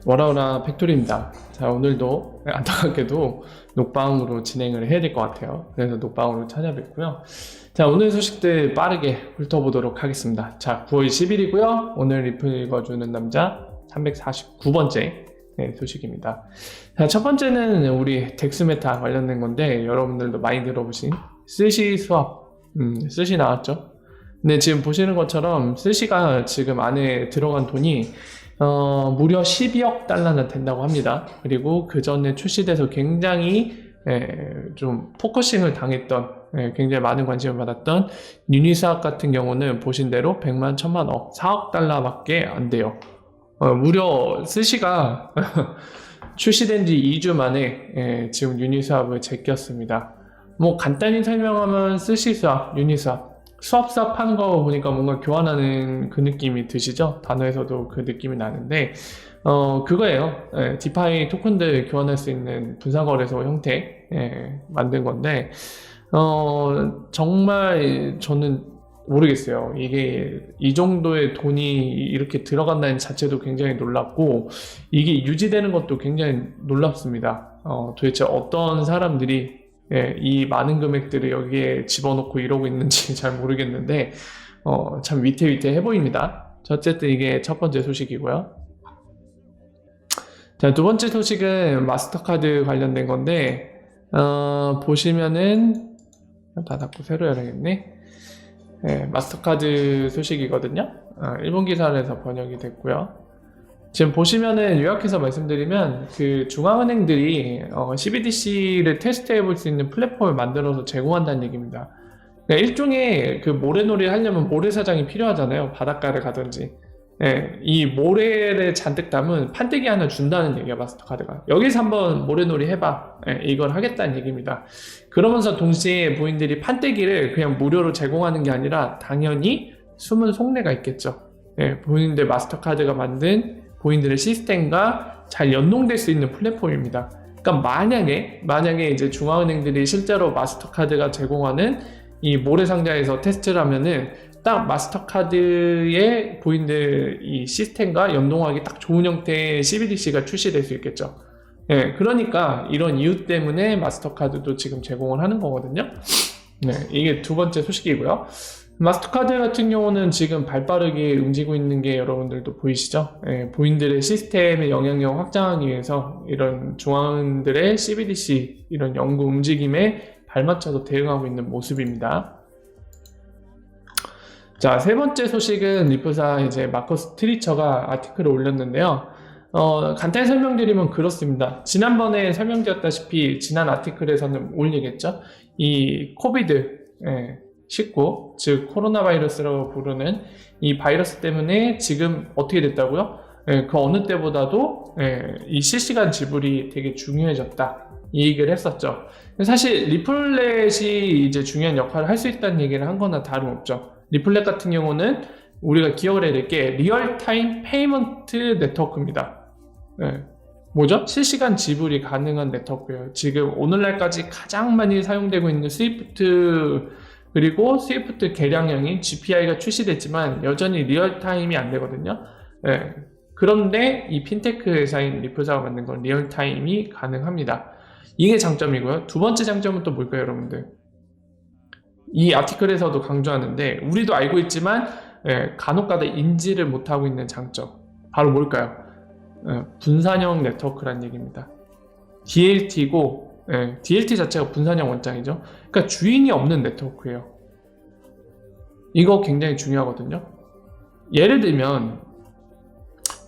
워라워라 팩토리입니다. 자, 오늘도 안타깝게도 녹방으로 진행을 해야 될 것 같아요. 그래서 녹방으로 찾아뵙고요. 자, 오늘 소식들 빠르게 훑어보도록 하겠습니다. 자, 9월 10일이고요. 오늘 리플 읽어주는 남자 349번째 소식입니다. 자, 첫 번째는 우리 덱스메타 관련된 건데, 여러분들도 많이 들어보신 스시 수업, 스시 나왔죠? 근데 지금 보시는 것처럼 스시가 지금 안에 들어간 돈이 무려 12억 달러나 된다고 합니다. 그리고 그 전에 출시돼서 굉장히 좀 포커싱을 당했던, 굉장히 많은 관심을 받았던 유니스왑 같은 경우는 보신 대로 100만, 1000만, 4억 달러밖에 안 돼요. 무려 스시가 출시된 지 2주 만에 지금 유니스왑을 제꼈습니다. 뭐 간단히 설명하면 스시 수압, 유니스왑 수압 하는 거 보니까 뭔가 교환하는 그 느낌이 드시죠? 단어에서도 그 느낌이 나는데 그거예요. 디파이 토큰들 교환할 수 있는 분산거래소 형태 만든 건데 정말 저는 모르겠어요. 이게 이 정도의 돈이 이렇게 들어간다는 자체도 굉장히 놀랍고, 이게 유지되는 것도 굉장히 놀랍습니다. 도대체 어떤 사람들이 이 많은 금액들을 여기에 집어넣고 이러고 있는지 잘 모르겠는데 참 위태위태해 보입니다. 자, 어쨌든 이게 첫 번째 소식이고요. 자, 두 번째 소식은 마스터카드 관련된 건데 보시면은 다 닫고 새로 열어야겠네. 마스터카드 소식이거든요. 일본 기사에서 번역이 됐고요. 지금 보시면은 요약해서 말씀드리면 그 중앙은행들이 CBDC를 테스트해 볼 수 있는 플랫폼을 만들어서 제공한다는 얘기입니다. 그러니까 일종의 그 모래놀이를 하려면 모래사장이 필요하잖아요. 바닷가를 가든지. 이 모래를 잔뜩 담은 판때기 하나 준다는 얘기야, 마스터카드가. 여기서 한번 모래놀이 해봐. 이걸 하겠다는 얘기입니다. 그러면서 동시에 본인들이 판때기를 그냥 무료로 제공하는 게 아니라 당연히 숨은 속내가 있겠죠. 본인들 마스터카드가 만든 본인들의 시스템과 잘 연동될 수 있는 플랫폼입니다. 그러니까 만약에 이제 중앙은행들이 실제로 마스터카드가 제공하는 이 모래상자에서 테스트를 하면은 딱 마스터카드의 본인들 이 시스템과 연동하기 딱 좋은 형태의 CBDC가 출시될 수 있겠죠. 그러니까 이런 이유 때문에 마스터카드도 지금 제공을 하는 거거든요. 이게 두 번째 소식이고요. 마스터카드 같은 경우는 지금 발빠르게 움직이고 있는 게 여러분들도 보이시죠? 본인들의 시스템의 영향력을 확장하기 위해서 이런 중앙은행들의 CBDC 이런 연구 움직임에 발맞춰서 대응하고 있는 모습입니다. 자, 세 번째 소식은 리플사 이제 마커스 트리처가 아티클을 올렸는데요. 간단히 설명드리면 그렇습니다. 지난번에 설명드렸다시피 지난 아티클에서는 올리겠죠. 이 코비드 19, 즉 코로나 바이러스라고 부르는 이 바이러스 때문에 지금 어떻게 됐다고요? 그 어느 때보다도 이 실시간 지불이 되게 중요해졌다, 이 얘기를 했었죠. 사실 리플렛이 이제 중요한 역할을 할 수 있다는 얘기를 한 거나 다름없죠. 리플렛 같은 경우는 우리가 기억을 해야 될 게 리얼타임 페이먼트 네트워크입니다. 뭐죠? 실시간 지불이 가능한 네트워크예요. 지금 오늘날까지 가장 많이 사용되고 있는 스위프트, 그리고 스위프트 개량형인 GPI가 출시됐지만 여전히 리얼타임이 안 되거든요. 그런데 이 핀테크 회사인 리플사가 만든 건 리얼타임이 가능합니다. 이게 장점이고요. 두 번째 장점은 또 뭘까요, 여러분들? 이 아티클에서도 강조하는데 우리도 알고 있지만 간혹가다 인지를 못하고 있는 장점, 바로 뭘까요? 분산형 네트워크란 얘기입니다. DLT고 DLT 자체가 분산형 원장이죠. 그러니까 주인이 없는 네트워크예요. 이거 굉장히 중요하거든요. 예를 들면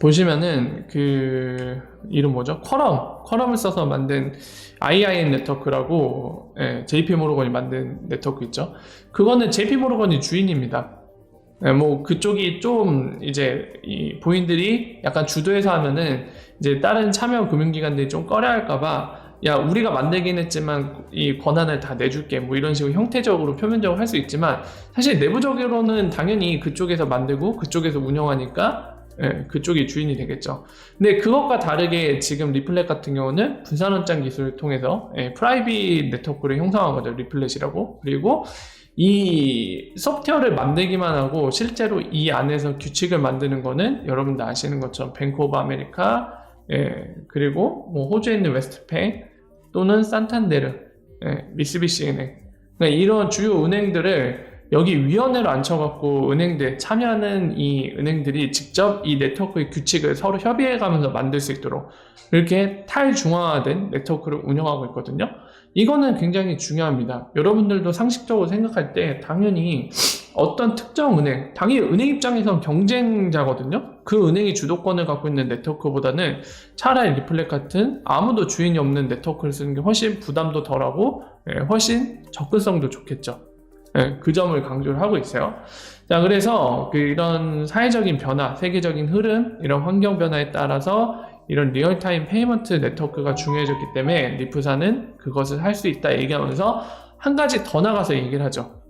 보시면은 그 이름 뭐죠? 쿼럼을 써서 만든 IIN 네트워크라고 JP 모르건이 만든 네트워크 있죠. 그거는 JP 모르건이 주인입니다. 뭐 그쪽이 좀 이제 이 본인들이 약간 주도해서 하면은 이제 다른 참여 금융기관들이 좀 꺼려할까봐, 야, 우리가 만들긴 했지만 이 권한을 다 내줄게, 뭐 이런 식으로 형태적으로 표면적으로 할 수 있지만 사실 내부적으로는 당연히 그쪽에서 만들고 그쪽에서 운영하니까 그쪽이 주인이 되겠죠. 근데 그것과 다르게 지금 리플렛 같은 경우는 분산원장 기술을 통해서 프라이빗 네트워크를 형성한 거죠. 리플렛이라고. 그리고 이 소프트웨어를 만들기만 하고 실제로 이 안에서 규칙을 만드는 거는 여러분들 아시는 것처럼 뱅크 오브 아메리카, 그리고 뭐 호주에 있는 웨스트페이 또는 산탄데르, 미쓰비시 은행, 그러니까 이런 주요 은행들을 여기 위원회로 앉혀갖고 은행들 참여하는 이 은행들이 직접 이 네트워크의 규칙을 서로 협의해가면서 만들 수 있도록 이렇게 탈중앙화된 네트워크를 운영하고 있거든요. 이거는 굉장히 중요합니다. 여러분들도 상식적으로 생각할 때 당연히 어떤 특정 은행, 당연히 은행 입장에선 경쟁자거든요. 그 은행이 주도권을 갖고 있는 네트워크보다는 차라리 리플렛 같은 아무도 주인이 없는 네트워크를 쓰는 게 훨씬 부담도 덜하고 훨씬 접근성도 좋겠죠. 그 점을 강조를 하고 있어요. 자, 그래서 이런 사회적인 변화, 세계적인 흐름, 이런 환경 변화에 따라서 이런 리얼타임 페이먼트 네트워크가 중요해졌기 때문에 리프사는 그것을 할 수 있다 얘기하면서 한 가지 더 나가서 얘기를 하죠.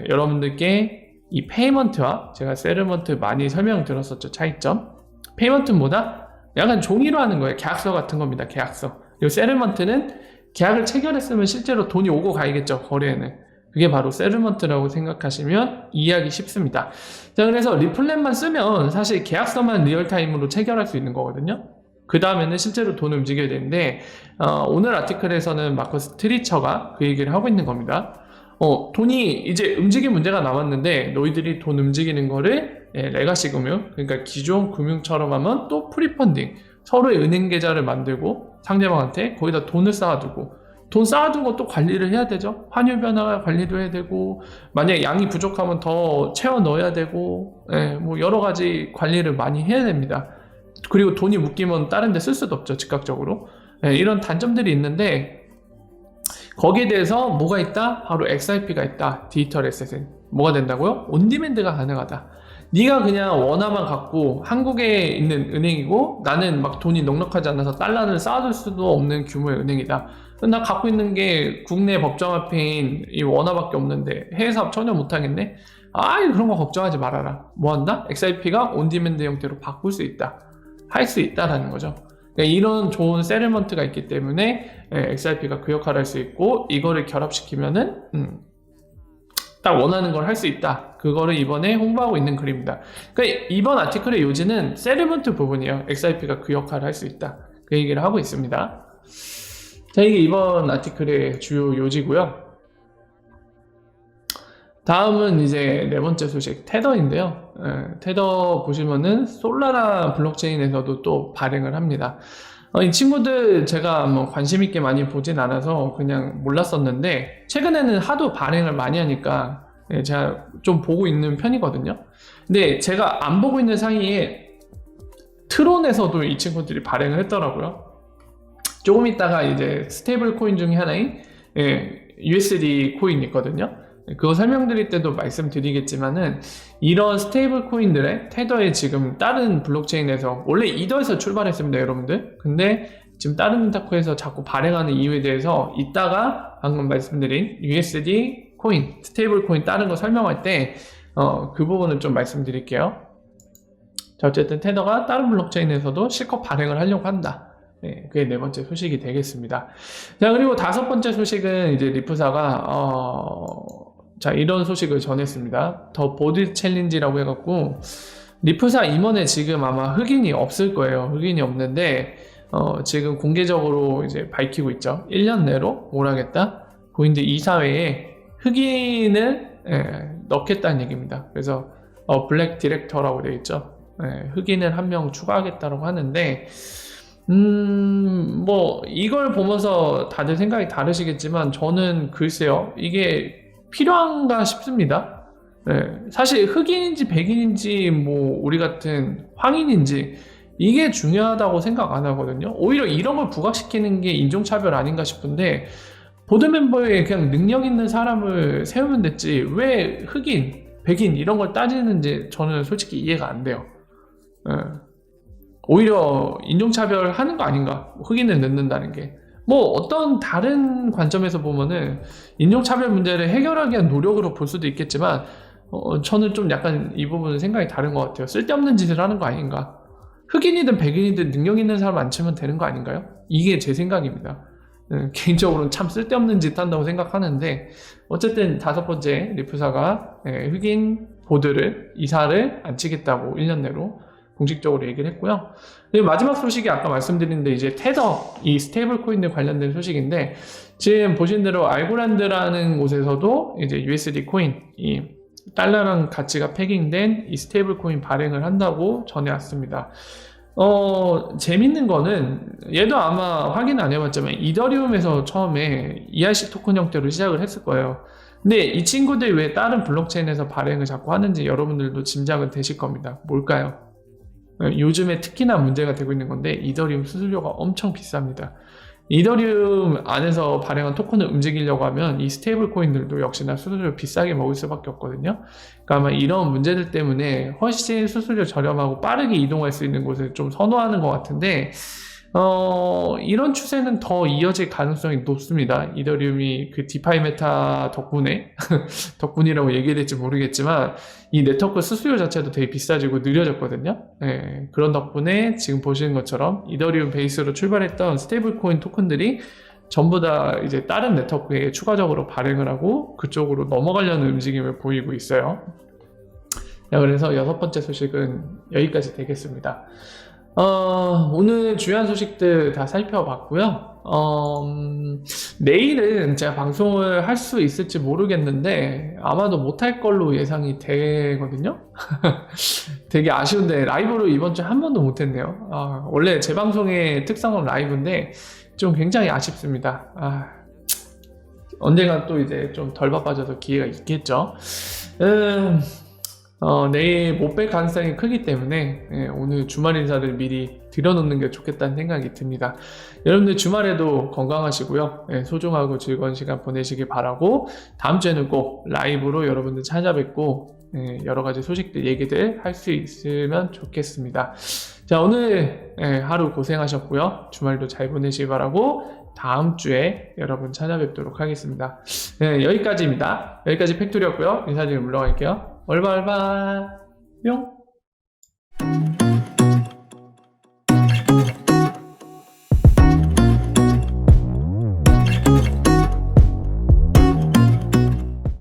여러분들께 이 페이먼트와 제가 세르먼트 많이 설명드렸었죠. 차이점. 페이먼트는 뭐다? 약간 종이로 하는 거예요. 계약서 같은 겁니다. 계약서. 그리고 세르먼트는 계약을 체결했으면 실제로 돈이 오고 가야겠죠. 거래에는. 그게 바로 세르먼트라고 생각하시면 이해하기 쉽습니다. 자, 그래서 리플렛만 쓰면 사실 계약서만 리얼타임으로 체결할 수 있는 거거든요. 그 다음에는 실제로 돈을 움직여야 되는데 오늘 아티클에서는 마커스 트리처가 그 얘기를 하고 있는 겁니다. 돈이 이제 움직일 문제가 남았는데 너희들이 돈 움직이는 거를 레가시 금융, 그러니까 기존 금융처럼 하면 또 프리펀딩, 서로의 은행 계좌를 만들고 상대방한테 거기다 돈을 쌓아두고 돈 쌓아두고 또 관리를 해야 되죠. 환율 변화 관리도 해야 되고 만약에 양이 부족하면 더 채워 넣어야 되고 뭐 여러 가지 관리를 많이 해야 됩니다. 그리고 돈이 묶이면 다른 데 쓸 수도 없죠. 즉각적으로. 이런 단점들이 있는데 거기에 대해서 뭐가 있다? 바로 XRP가 있다. 디지털 에셋은. 뭐가 된다고요? 온디맨드가 가능하다. 네가 그냥 원화만 갖고 한국에 있는 은행이고 나는 막 돈이 넉넉하지 않아서 달러를 쌓아둘 수도 없는 규모의 은행이다. 나 갖고 있는 게 국내 법정화폐인 이 원화밖에 없는데 해외 사업 전혀 못하겠네? 그런 거 걱정하지 말아라. 뭐 한다? XRP가 온디맨드 형태로 바꿀 수 있다. 할 수 있다라는 거죠. 그러니까 이런 좋은 세틀먼트가 있기 때문에 XRP가 그 역할을 할 수 있고 이거를 결합시키면은 딱 원하는 걸 할 수 있다. 그거를 이번에 홍보하고 있는 글입니다. 그러니까 이번 아티클의 요지는 세틀먼트 부분이에요. XRP가 그 역할을 할 수 있다. 그 얘기를 하고 있습니다. 자, 이게 이번 아티클의 주요 요지고요. 다음은 이제 네 번째 소식, 테더인데요. 테더 보시면은 솔라나 블록체인에서도 또 발행을 합니다. 이 친구들 제가 뭐 관심 있게 많이 보진 않아서 그냥 몰랐었는데 최근에는 하도 발행을 많이 하니까 제가 좀 보고 있는 편이거든요. 근데 제가 안 보고 있는 사이에 트론에서도 이 친구들이 발행을 했더라고요. 조금 있다가 이제 스테이블 코인 중에 하나인 USD 코인 있거든요. 그거 설명드릴 때도 말씀드리겠지만은 이런 스테이블 코인들의 테더에 지금 다른 블록체인에서 원래 이더에서 출발했습니다, 여러분들. 근데 지금 다른 윈타코에서 자꾸 발행하는 이유에 대해서 이따가 방금 말씀드린 USD 코인, 스테이블 코인 다른 거 설명할 때 그 부분을 좀 말씀드릴게요. 자, 어쨌든 테더가 다른 블록체인에서도 실컷 발행을 하려고 한다. 그게 네 번째 소식이 되겠습니다. 자, 그리고 다섯 번째 소식은 이제 리프사가 자, 이런 소식을 전했습니다. 더 보드 챌린지라고 해갖고 리프사 임원에 지금 아마 흑인이 없을 거예요. 흑인이 없는데 지금 공개적으로 이제 밝히고 있죠. 1년 내로 뭘 하겠다? 고인들 이사회에 흑인을 넣겠다는 얘기입니다. 그래서 블랙 디렉터라고 되어 있죠. 흑인을 한 명 추가하겠다고 하는데 뭐 이걸 보면서 다들 생각이 다르시겠지만 저는 글쎄요, 이게 필요한가 싶습니다. 사실 흑인인지 백인인지 뭐 우리 같은 황인인지 이게 중요하다고 생각 안 하거든요. 오히려 이런 걸 부각시키는 게 인종차별 아닌가 싶은데 보드 멤버에 그냥 능력 있는 사람을 세우면 됐지 왜 흑인, 백인 이런 걸 따지는지 저는 솔직히 이해가 안 돼요. 오히려 인종차별 하는 거 아닌가? 흑인을 넣는다는 게. 뭐 어떤 다른 관점에서 보면은 인종차별 문제를 해결하기 위한 노력으로 볼 수도 있겠지만 저는 좀 약간 이 부분은 생각이 다른 것 같아요. 쓸데없는 짓을 하는 거 아닌가? 흑인이든 백인이든 능력 있는 사람 안 치면 되는 거 아닌가요? 이게 제 생각입니다. 개인적으로는 참 쓸데없는 짓 한다고 생각하는데 어쨌든 다섯 번째 리프사가 흑인 보드를 이사를 안 치겠다고 1년 내로 공식적으로 얘기를 했고요. 그리고 마지막 소식이 아까 말씀드린 데 이제 테더, 이 스테이블 코인에 관련된 소식인데, 지금 보신 대로 알고란드라는 곳에서도 이제 USD 코인, 이 달러랑 가치가 패깅된 이 스테이블 코인 발행을 한다고 전해왔습니다. 재밌는 거는 얘도 아마 확인 안 해봤지만 이더리움에서 처음에 ERC 토큰 형태로 시작을 했을 거예요. 근데 이 친구들이 왜 다른 블록체인에서 발행을 자꾸 하는지 여러분들도 짐작은 되실 겁니다. 뭘까요? 요즘에 특히나 문제가 되고 있는 건데 이더리움 수수료가 엄청 비쌉니다. 이더리움 안에서 발행한 토큰을 움직이려고 하면 이 스테이블 코인들도 역시나 수수료 비싸게 먹을 수밖에 없거든요. 그러니까 아마 이런 문제들 때문에 훨씬 수수료 저렴하고 빠르게 이동할 수 있는 곳을 좀 선호하는 것 같은데, 이런 추세는 더 이어질 가능성이 높습니다. 이더리움이 그 디파이 메타 덕분에 덕분이라고 얘기해야 될지 모르겠지만 이 네트워크 수수료 자체도 되게 비싸지고 느려졌거든요. 예, 그런 덕분에 지금 보시는 것처럼 이더리움 베이스로 출발했던 스테이블 코인 토큰들이 전부 다 이제 다른 네트워크에 추가적으로 발행을 하고 그쪽으로 넘어가려는 움직임을 보이고 있어요. 자, 그래서 6번째 소식은 여기까지 되겠습니다. 오늘 중요한 소식들 다 살펴봤고요. 내일은 제가 방송을 할 수 있을지 모르겠는데 아마도 못할 걸로 예상이 되거든요. 되게 아쉬운데 라이브로 이번 주에 한 번도 못했네요. 원래 제 방송의 특성은 라이브인데 좀 굉장히 아쉽습니다. 언젠가 또 이제 좀 덜 바빠져서 기회가 있겠죠. 내일 못 뵐 가능성이 크기 때문에 오늘 주말 인사를 미리 드려놓는 게 좋겠다는 생각이 듭니다. 여러분들 주말에도 건강하시고요. 소중하고 즐거운 시간 보내시길 바라고 다음 주에는 꼭 라이브로 여러분들 찾아뵙고 여러 가지 소식들 얘기들 할 수 있으면 좋겠습니다. 자, 오늘 하루 고생하셨고요. 주말도 잘 보내시길 바라고 다음 주에 여러분 찾아뵙도록 하겠습니다. 여기까지입니다. 여기까지 팩토리였고요. 인사드리고 물러갈게요. 얼바 뿅.